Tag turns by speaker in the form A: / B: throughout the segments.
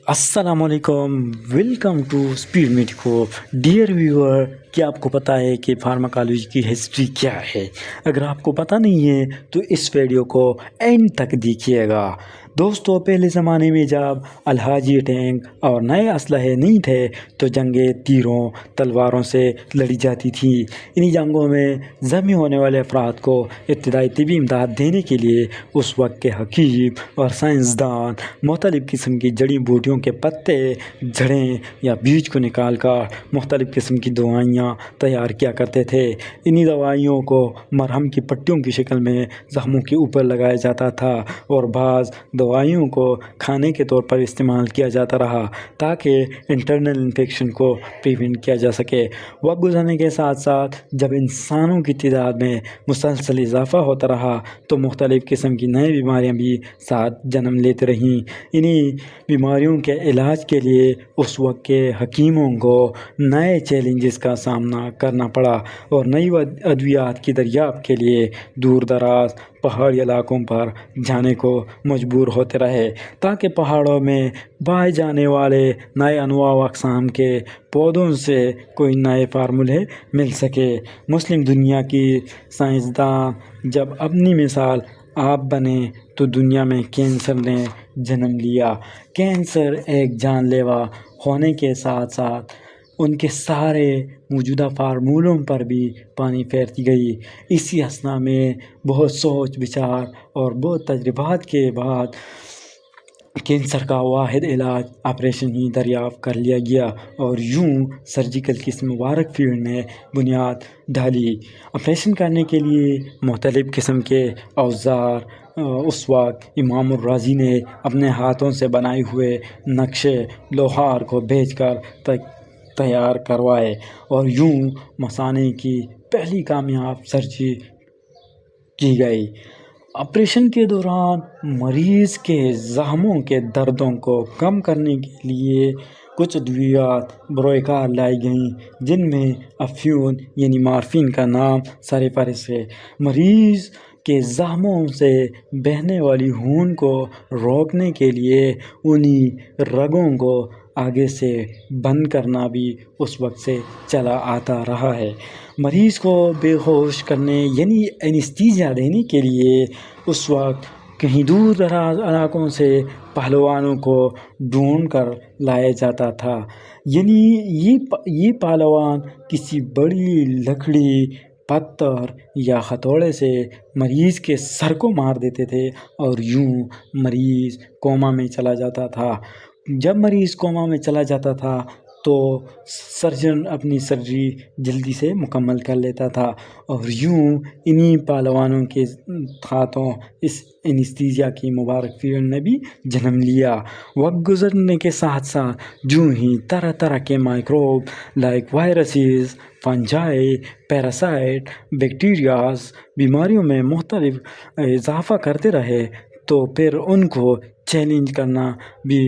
A: अस्सलाम वालेकुम, welcome to Speed Medico. Dear viewer, क्या आपको पता है कि फार्माकोलॉजी की हिस्ट्री क्या है? अगर आपको पता नहीं है तो इस वीडियो को एंड तक देखिएगा। दोस्तों, पहले ज़माने में जब अलहाजी टैंक और नए असलहे नहीं थे तो जंगें तीरों तलवारों से लड़ी जाती थी। इन्हीं जंगों में ज़ख्मी होने वाले अफराद को इब्तदाई तिबी इमदाद देने के लिए उस वक्त के हकीम और साइंसदान मुख्तलिफ़ किस्म की जड़ी बूटियों के पत्ते, जड़ें या बीज को निकाल कर मुख्तलिफ़ किस्म की दवाइयाँ तैयार किया करते थे। इन्हीं दवाइयों को मरहम की पट्टियों की शक्ल में ज़ख्मों के ऊपर लगाया जाता था और बाज़ दवाइयों को खाने के तौर पर इस्तेमाल किया जाता रहा ताकि इंटरनल इन्फेक्शन को प्रिवेंट किया जा सके। वक्त गुजरने के साथ साथ जब इंसानों की तादाद में मुसलसल इजाफ़ा होता रहा तो मुख्तलिफ़ किस्म की नई बीमारियाँ भी साथ जन्म लेती रहीं। इन्हीं बीमारियों के इलाज के लिए उस वक्त के हकीमों को नए चैलेंजेस का सामना करना पड़ा और नई अद्वियात की दरियाफ्त के लिए दूर दराज पहाड़ी इलाकों पर जाने को मजबूर होते रहे ताकि पहाड़ों में पाए जाने वाले नए अनवा व अक़साम के पौधों से कोई नए फार्मूले मिल सके। मुस्लिम दुनिया की साइंसदान जब अपनी मिसाल आप बने तो दुनिया में कैंसर ने जन्म लिया। कैंसर एक जानलेवा होने के साथ साथ उनके सारे मौजूदा फार्मूलों पर भी पानी फेरती गई। इसी असना में बहुत सोच विचार और बहुत तजर्बात के बाद कैंसर का वाहिद इलाज ऑपरेशन ही दरियाफ़्त कर लिया गया और यूं सर्जिकल की इस मुबारक फील्ड ने बुनियाद डाली। ऑपरेशन करने के लिए मुख्तलिफ़ किस्म के औज़ार उस वक्त इमाम राज़ी ने अपने हाथों से बनाए हुए नक्शे लोहार को भेजकर तैयार करवाए और यूं मसाने की पहली कामयाब सर्जरी की गई। ऑपरेशन के दौरान मरीज़ के ज़ख्मों के दर्दों को कम करने के लिए कुछ अद्वियात बरोकार लाई गईं जिनमें अफ्यून यानी मार्फिन का नाम सर फहरिस्त है। मरीज़ के ज़ख्मों से बहने वाली खून को रोकने के लिए उन्हीं रगों को आगे से बंद करना भी उस वक्त से चला आता रहा है। मरीज़ को बेहोश करने यानी एनेस्थीसिया देने के लिए उस वक्त कहीं दूर दराज इलाकों से पहलवानों को ढूंढ कर लाया जाता था। यानी ये पहलवान किसी बड़ी लकड़ी, पत्थर या हथौड़े से मरीज़ के सर को मार देते थे और यूं मरीज़ कोमा में चला जाता था। जब मरीज़ कोमा में चला जाता था तो सर्जन अपनी सर्जरी जल्दी से मुकम्मल कर लेता था और यूं इन्हीं पहलवानों के हाथों इस एनेस्थीसिया की मुबारक फील्ड ने भी जन्म लिया। वक्त गुजरने के साथ साथ यूं ही तरह तरह के microbe like viruses, fungi, parasite, bacterias बीमारियों में मुख्तलिफ इजाफ़ा करते रहे तो फिर उनको चैलेंज करना भी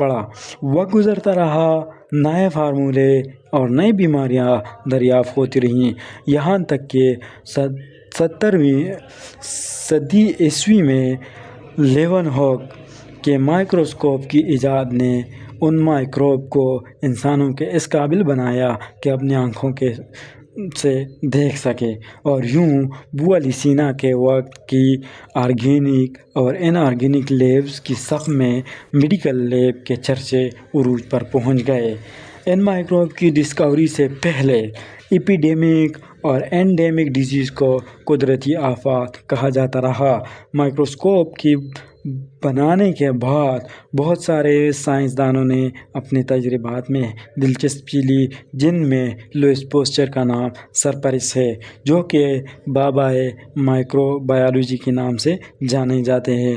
A: पड़ा। वक्त गुज़रता रहा, नए फार्मूले और नई बीमारियां दरियाफ़्त होती रहीं, यहाँ तक कि 17वीं सदी ईस्वी में लेवनहॉक के माइक्रोस्कोप की इजाद ने उन माइक्रोब को इंसानों के इस काबिल बनाया कि अपनी आँखों के से देख सके और यूं बुअलिसीना के वक्त की ऑर्गेनिक और इनऑर्गेनिक लैब्स की सफ़ में मेडिकल लैब के चर्चे उरूज पर पहुंच गए। इन माइक्रोब की डिस्कवरी से पहले एपिडेमिक और एंडेमिक डिजीज़ को कुदरती आफत कहा जाता रहा। माइक्रोस्कोप की बनाने के बाद बहुत सारे साइंसदानों ने अपने तजर्बात में दिलचस्पी ली जिनमें लुईस पास्चर का नाम सरफहरिस्त है जो कि बाबाए माइक्रोबायोलॉजी के नाम से जाने जाते हैं।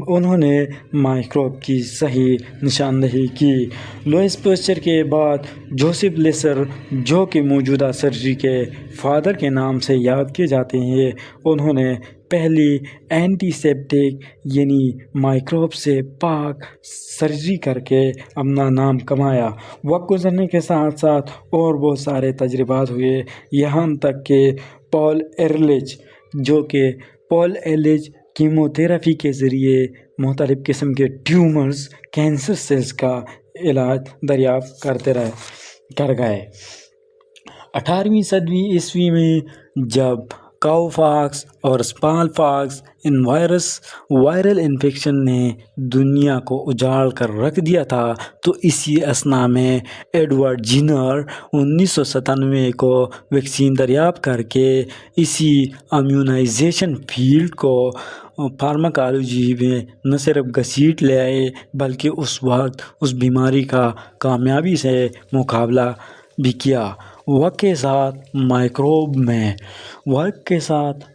A: उन्होंने माइक्रोब की सही निशानदही की। लुईस पास्चर के बाद जोसेफ लेसर जो कि मौजूदा सर्जरी के फादर के नाम से याद किए जाते हैं, उन्होंने पहली एंटीसेप्टिक यानी माइक्रोब से पाक सर्जरी करके अपना नाम कमाया। वक्त गुजरने के साथ साथ और बहुत सारे तजर्बात हुए, यहाँ तक कि पॉल एरलिच कीमोथेरेपी के ज़रिए مختلف قسم کے ٹیومرز کینسر سیلز کا علاج دریافت کر گئے۔ 18ویں صدی عیسوی میں جب کاؤ پاکس اور اسمال پاکس وائرل انفیکشن نے دنیا کو اجاڑ کر رکھ دیا تھا تو اسی اثنا میں ایڈورڈ جینر 1997 کو ویکسین دریافت کر کے اسی امیونائزیشن فیلڈ کو فارماکالوجی میں نہ صرف گھسیٹ لے آئے بلکہ اس وقت اس بیماری کا کامیابی سے مقابلہ بھی کیا۔ وقت کے ساتھ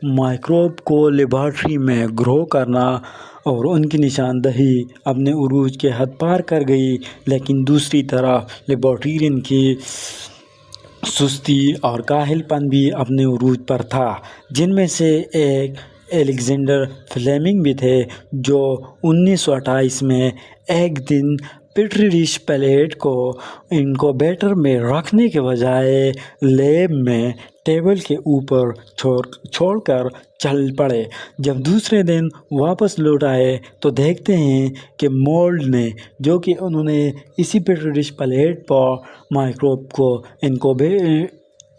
A: مائکروب کو لیبارٹری میں گرو کرنا اور ان کی نشاندہی اپنے عروج کے حد پار کر گئی، لیکن دوسری طرف لیبارٹرین کی سستی اور کاہل پن بھی اپنے عروج پر تھا، جن میں سے ایک الیگزینڈر فلیمنگ بھی تھے، جو 1928 میں ایک دن پیٹری ڈش پلیٹ کو انکوبیٹر میں رکھنے کے بجائے لیب میں ٹیبل کے اوپر چھوڑ کر چل پڑے۔ جب دوسرے دن واپس لوٹ آئے تو دیکھتے ہیں کہ مولڈ نے، جو کہ انہوں نے اسی پیٹری ڈش پلیٹ پر مائکروب کو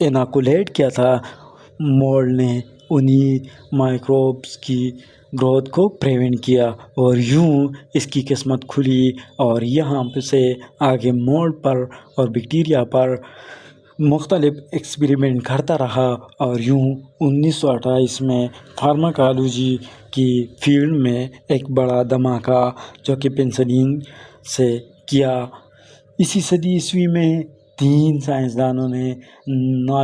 A: اناکولیٹ کیا تھا، مولڈ نے انہی مائکروبس کی گروتھ کو پریونٹ کیا، اور یوں اس کی قسمت کھلی اور یہاں سے آگے مولڈ پر اور بیکٹیریا پر مختلف ایکسپیریمنٹ کرتا رہا، اور یوں 1928 میں فارماکالوجی کی فیلڈ میں ایک بڑا دھماکہ جو کہ پینسلین سے کیا۔ اسی صدی عیسوی میں 3 سائنسدانوں نے،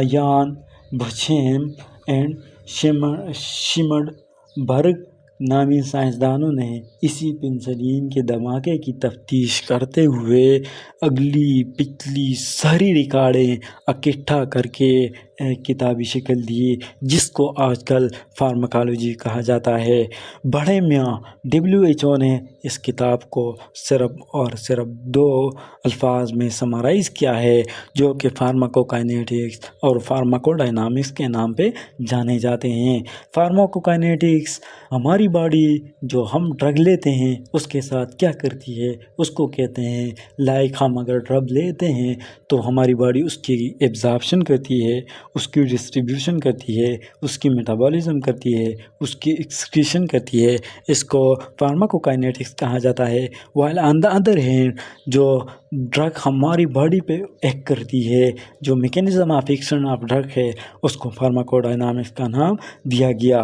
A: یان بچھیم اینڈ شمڈ برگ نامی سائنسدانوں نے، اسی پینسلین کے دھماکے کی تفتیش کرتے ہوئے پچھلی ساری ریکارڈیں اکٹھا کر کے ایک کتابی شکل دی، جس کو آج کل فارماکالوجی کہا جاتا ہے۔ بڑے میاں WHO نے اس کتاب کو صرف 2 الفاظ میں سمرائز کیا ہے، جو کہ فارماکوکائنیٹکس اور فارماکوڈائنامکس کے نام پہ جانے جاتے ہیں۔ فارماکوکائنیٹکس ہماری باڈی جو ہم ڈرگ لیتے ہیں اس کے ساتھ کیا کرتی ہے اس کو کہتے ہیں، ہم اگر ڈرگ لیتے ہیں تو ہماری باڈی اس کی ایبزارپشن کرتی ہے، اس کی ڈسٹریبیوشن کرتی ہے، اس کی میٹابولزم کرتی ہے، اس کی ایکسکریشن کرتی ہے، اس کو فارماکوکائنیٹکس کہا جاتا ہے۔ while on the other hand جو ڈرگ ہماری باڈی پہ ایکٹ کرتی ہے، جو mechanism of action of drug ہے، اس کو فارماکوڈائنامکس کا نام دیا گیا۔